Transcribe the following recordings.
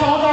14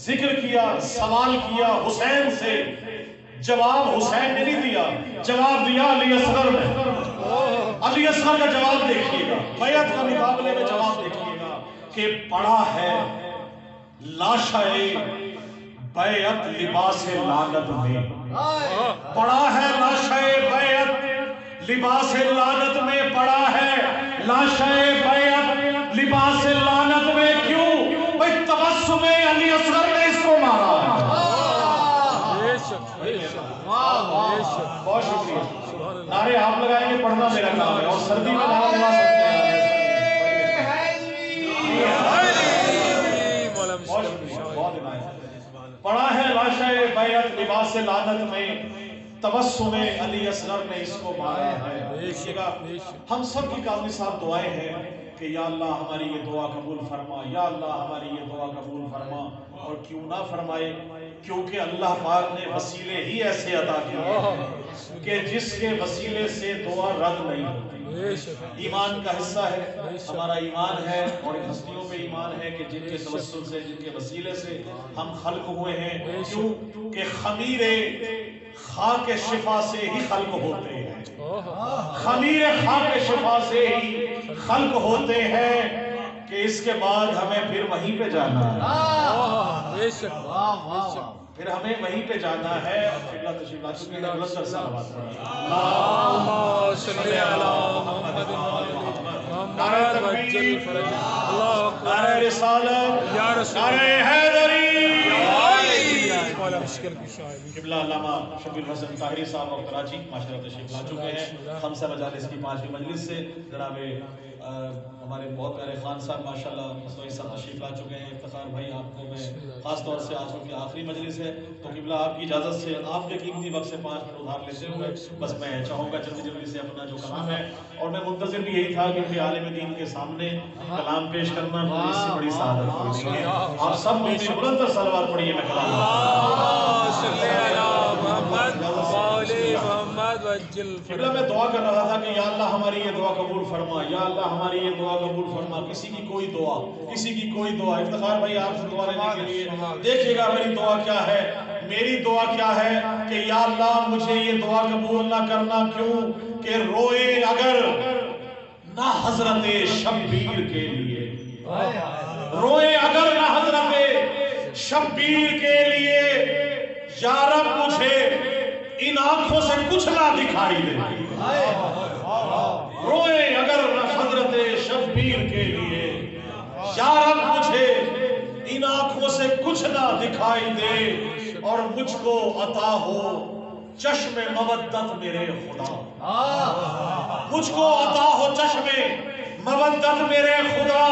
ذکر کیا، سوال کیا حسین سے، جواب حسین نے نہیں دیا، جواب دیا علی اصغر نے۔ علی اصغر کا جواب دیکھیے گا، بیعت کا مقابلے میں جواب دیکھیے گا کہ پڑھا ہے لاشا بیعت لباس لعنت میں، پڑھا ہے لاشا بیعت لباس لعنت میں، پڑھا ہے لاشا بیعت لباس لعنت میں۔ کیوں؟ بھئی تبسم علی اصغر نے اس کو مارا ہے۔ بہت شکریہ، نعرے آپ لگائیں گے، پڑھنا میرا کام ہے، اور سردی میں نعرہ لگا سکتے ہیں۔ پڑھا ہے لاشا بیعت لباس لعنت میں، تبسم علی اصغر نے اس کو مارا ہے۔ دیکھیے گا ہم سب کی کافی صاحب دعائیں ہیں کہ یا اللہ ہماری یہ دعا قبول فرما، یا اللہ ہماری یہ دعا قبول فرما، اور کیوں نہ فرمائے؟ کیونکہ اللہ پاک نے وسیلے ہی ایسے عطا کیے ہیں کہ جس کے وسیلے سے دعا رد نہیں ہوتی۔ ایمان کا حصہ ہے، ہمارا ایمان ہے، اور ان ہستیوں پہ ایمان ہے کہ جن کے توسل سے، جن کے وسیلے سے ہم خلق ہوئے ہیں۔ کیوں کہ خمیر خاک شفا سے ہی خلق ہوتے ہیں، خمیر خاک شفا سے ہی خلق ہوتے ہیں، کہ اس کے بعد ہمیں پھر وہیں پہ جانا ہے، پھر ہمیں وہیں پہ جانا ہے۔ قبلہ تشریف لا چکے ہیں، بلند صلوات پڑھیں۔ اللہم صلی علی محمد نعرہ تکبیر، نعرہ رسالت، نعرہ حیدری۔ قبلہ علامہ شبیر حسن طاہری صاحب اور کراچی معاشرہ تشریف لا چکے ہیں، خمسہ مجالس کی 5ویں مجلس سے۔ جناب ہمارے بہت پیارے خان صاحب ماشاءاللہ مصطفی صاحب تشریف لا چکے ہیں۔ افتخار بھائی آپ کو میں خاص طور سے آج کی آخری مجلس ہے، تو قبلہ آپ کی اجازت سے آپ کے قیمتی وقت سے 5 منٹ ادھار لیتے ہوئے بس میں چاہوں گا جلدی سے اپنا جو کلام ہے، اور میں منتظر بھی یہی تھا کہ عالم دین کے سامنے کلام پیش کرنا اس سے بڑی سعادت کوئی نہیں ہے۔ آپ سب مجھ سے بلند تر صلوات پڑھیے، میں کلام قبلہ میں دعا کر رہا تھا کہ یا اللہ ہماری یہ دعا قبول فرما، یا اللہ ہماری یہ دعا قبول فرما۔ کسی کی کوئی دعا، کسی کی کوئی دعا، افتخار بھائی آپ سے دعا لینے کے لیے دیکھیے گا میری دعا کیا ہے۔ میری دعا کیا ہے کہ یا اللہ مجھے یہ دعا قبول نہ کرنا، کیوں کہ روئے اگر نہ حضرت شبیر کے لیے، روئے اگر نہ حضرت شبیر کے لیے، یا رب مجھے ان آنکھوں سے کچھ نہ دکھائی دے، روئے اگر نہ حضرت شبیر کے لیے، یا رب مجھے ان آنکھوں سے کچھ نہ دکھائی دے، اور مجھ کو عطا ہو چشم مودت میرے خدا، مجھ کو عطا ہو چشم مودت میرے خدا،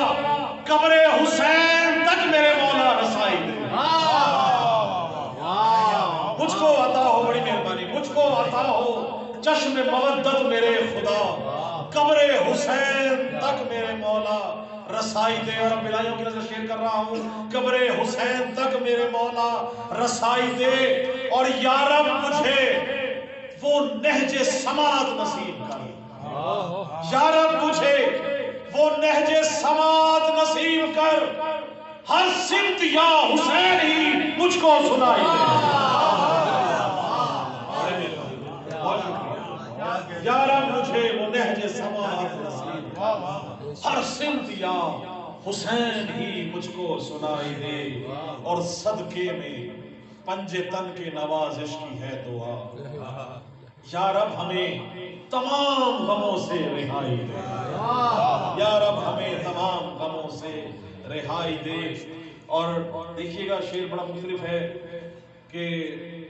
قبر حسین تک میرے مولا رسائی دے، مجھ کو عطا ہو، بڑی مہربانی، مجھ کو عطا ہو چشم مودت میرے خدا، قبر حسین تک میرے مولا رسائی دے۔ اور اب بلائیوں کی نظر شیئر کر رہا ہوں، قبر حسین تک میرے مولا رسائی دے، اور یا رب مجھے وہ نہج سماعت نصیب کر، یا رب مجھے وہ نہج سماعت نصیب کر، ہر سمت یا حسین ہی مجھ کو سنائی دے۔ یا رب مجھے وہ نہج سماعت نصیب، ہر سمت یا حسین ہی مجھ کو سنائی دے، اور صدقے میں پنجے تن کے نوازش کی ہے دعا، یا رب ہمیں تمام غموں سے رہائی دے، یا رب ہمیں تمام غموں سے رہائی دے۔ اور دیکھیے گا شعر بڑا مختلف ہے کہ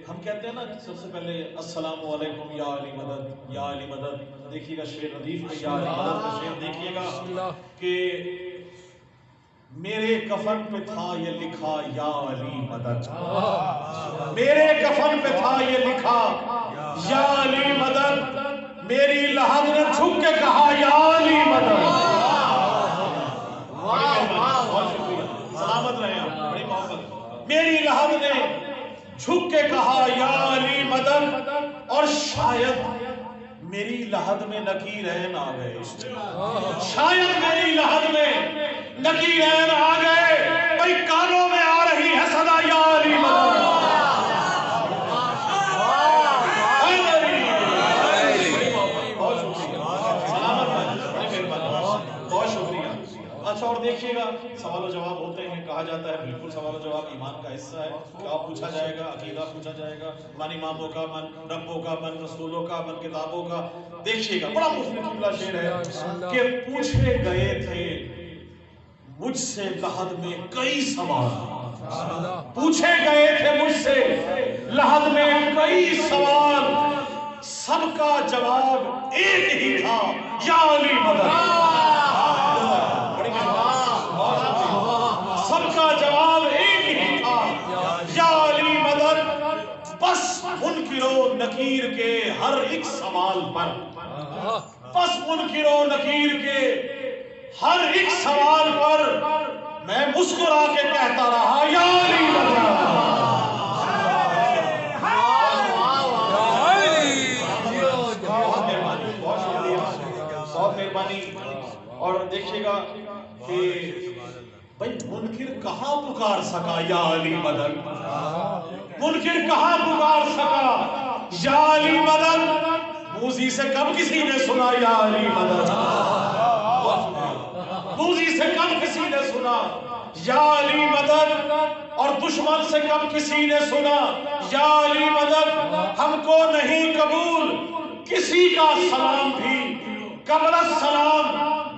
ہم کہتے ہیں نا سب سے پہلے السلام علیکم یا علی مدد، یا علی مدد۔ دیکھیے گا شعر ردیف میں یا علی مدد کا شعر دیکھیے گا کہ میرے کفن پہ تھا یہ لکھا یا علی مدد، میرے کفن پہ تھا یہ لکھا یا علی مدد، میری لحد نے جھک کے کہا یا علی مدد۔ سلامت رہے آپ، بڑی محبت۔ میری لحد نے جھک کے کہا یا علی مدد، اور شاید میری لحد میں نکیرین آ گئے، شاید میری لحد میں نکیرین آ گئے، بھئی کانوں میں آ رہی ہے صدا یا کا حصہ ہے. کیا پوچھا جائے گا؟ عقیدہ پوچھا جائے گا، من اماموں کا، من ربوں کا، من رسولوں کا، من کتابوں کا. دیکھیے گا بڑا مفید قبلہ شعر ہے کہ پوچھے گئے تھے مجھ سے لحد میں کئی سوال، پوچھے گئے تھے مجھ سے لحد میں کئی سوال، سب کا جواب ایک ہی تھا، یا علی مدد. سب کا جواب ایک ہی تھا، یا علی مدد. بس منکر و نکیر کے ہر ایک سوال پر، بس منکر و نکیر کے ہر ایک سوال پر میں مسکرا کے کہتا رہا، یا علی مدد. بہت مہربانی. اور دیکھیے گا کہ بھئی منکر کہاں پکار سکا یا علی مدد؟ منکر کہاں پکار سکا یا علی مدد؟ موذی سے کب کسی نے سنا یا علی مدد؟ موذی سے کب کسی نے سنا یا علی مدد؟ اور دشمن سے کب کسی نے سنا یا علی مدد؟ ہم کو نہیں قبول کسی کا سلام بھی قبل السلام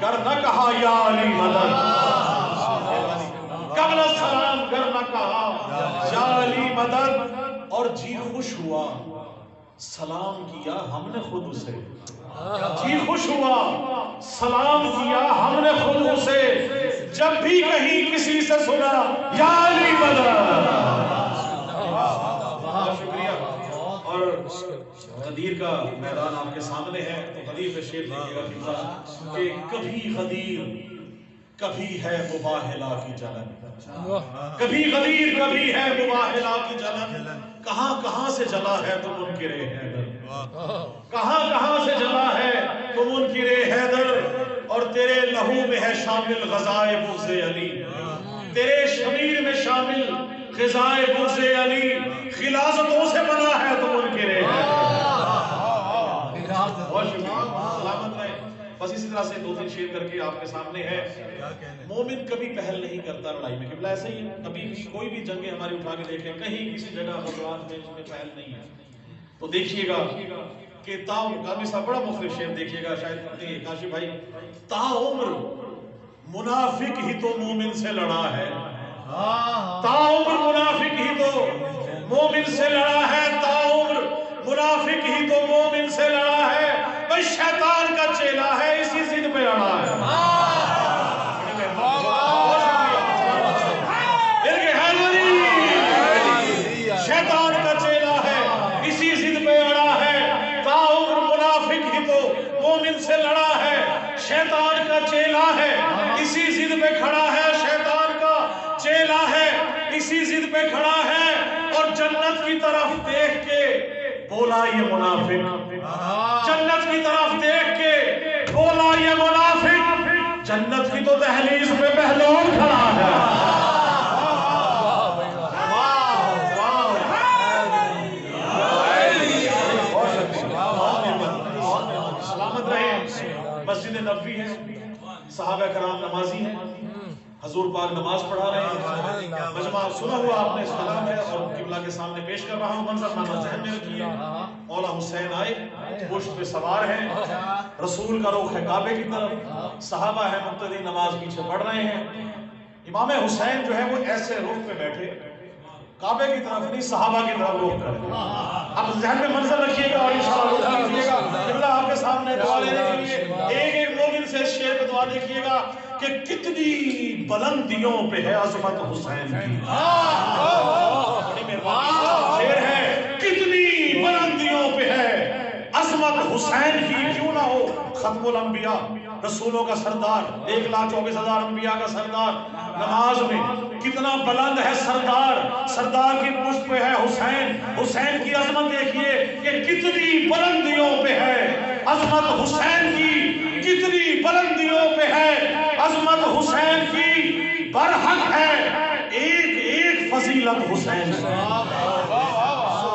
گر نہ کہا یا علی مدد. قبل السلام گر نہ کہا یا علی مدد. اور جی خوش ہوا، سلام کیا ہم نے خود اسے، جی خوش ہوا سلام کیا ہم نے خود اسے، جب بھی کہیں کسی سے سنا یا علی مدد. شکریہ. اور غدیر کا میدان آپ کے سامنے ہے تو غدیر پہ شعر دیکھیے گا کہ کبھی غدیر کبھی ہے مباہلہ کی جلن، کبھی غدیر کبھی ہے مباہلہ کی جلن. کہاں کہاں سے جلا ہے تو منکر حیدر، کہاں کہاں سے جلا ہے تو منکر حیدر. اور تیرے لہو میں ہے شامل غذائے بغض علی، تیرے شمیر میں شامل غذائے بغض علی. خلاصتوں سے بنا ہے تو منکر حیدر. سلامت رہے. بس اسی طرح سے دو تین شعر کر کے آپ کے سامنے ہے. مومن کبھی پہل نہیں کرتا لڑائی میں. قبلہ ایسے ہی کبھی بھی کوئی بھی جنگیں ہماری اٹھا کے دیکھیں کہیں کسی جگہ غزوات میں اس میں پہل نہیں ہے. تو دیکھیے گا کہ قاضی صاحب بڑا مختلف شعر دیکھیے گا، شاید پڑھتے ہیں کاشف بھائی. تا عمر منافق ہی تو مومن سے لڑا ہے، تا عمر منافق ہی تو مومن سے لڑا ہے، تا عمر منافق ہی تو مومن سے لڑا ہے. بس شیطان کا چیلا ہے اسی ضد پہ اڑا ہے. شیطان کا چیلا ہے اسی ضد پہ اڑا ہے. تا عمر منافق ہی تو مومن سے لڑا ہے، شیطان کا چیلا ہے اسی ضد پہ کھڑا ہے، شیطان کا چیلا ہے اسی ضد پہ کھڑا ہے. اور جنت کی طرف دیکھ کے بولا یہ منافق، جنت کی طرف دیکھ کے بولا یہ منافق. جنت کی تو دہلیز پہ پہلوان کھڑا ہے. سلامت رہے. مسجد نبوی ہے، صحابہ کرام نمازی ہیں، حضور پاک نماز پڑھا رہے ہیں. مجمع سنا ہوا آپ نے اس کلام ہے اور قبلہ کے سامنے پیش کر رہا ہوں. منظر نامہ ذہن میں رکھیے. مولا حسین آئے، پشت پہ سوار ہیں، رسول کا رخ ہے کعبے کی طرف، صحابہ ہیں مقتدی نماز پیچھے پڑھ رہے ہیں. امام حسین جو ہے وہ ایسے رخ پہ بیٹھے، کعبے کی طرف نہیں صحابہ کی طرف رخ کریں. اب ذہن میں منظر رکھیے گا اور انشاءاللہ رخ کیجیے گا. قبلہ آپ کے سامنے دعا لینے کے لیے ایک ایک مومن سے اس شعر پہ دعا دیکھیے گا کہ کتنی بلندیوں پہ ہے عظمت حسین کی. بڑی مہربانی شعر ہے، کتنی بلندیوں پہ ہے عظمت حسین کی. کیوں نہ ہو ختم الانبیاء، رسولوں کا سردار، 1,24,000 انبیاء کا سردار، نماز میں کتنا بلند ہے سردار. سردار کی پشت پہ ہے حسین. حسین کی عظمت دیکھیے کہ کتنی بلندیوں پہ ہے عظمت حسین کی، کتنی بلندیوں پہ ہے عظمت حسین کی. برحق ہے ایک ایک فضیلت حسین سے.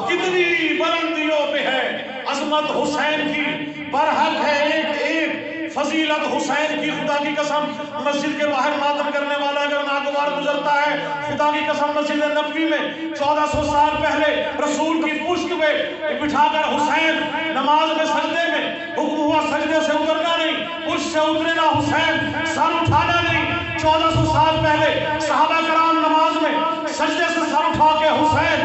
کتنی بلندیوں پہ ہے عظمت حسین کی. برحق ہے ایک ایک فضیلت حسین کی، خدا کی قسم مسجد کے باہر ماتم کرنے والا اگر ناگوار گزرتا ہے، خدا کی قسم مسجد نبوی میں 1400 سال پہلے رسول کی پشت پہ بٹھا کر حسین نماز میں سجدے میں حکم ہوا سجدے سے اترنا نہیں، پشت سے اترنا حسین، سر اٹھانا نہیں۔ 1400 سال پہلے صحابہ کرام نماز میں سجدے سے سر اٹھا کے حسین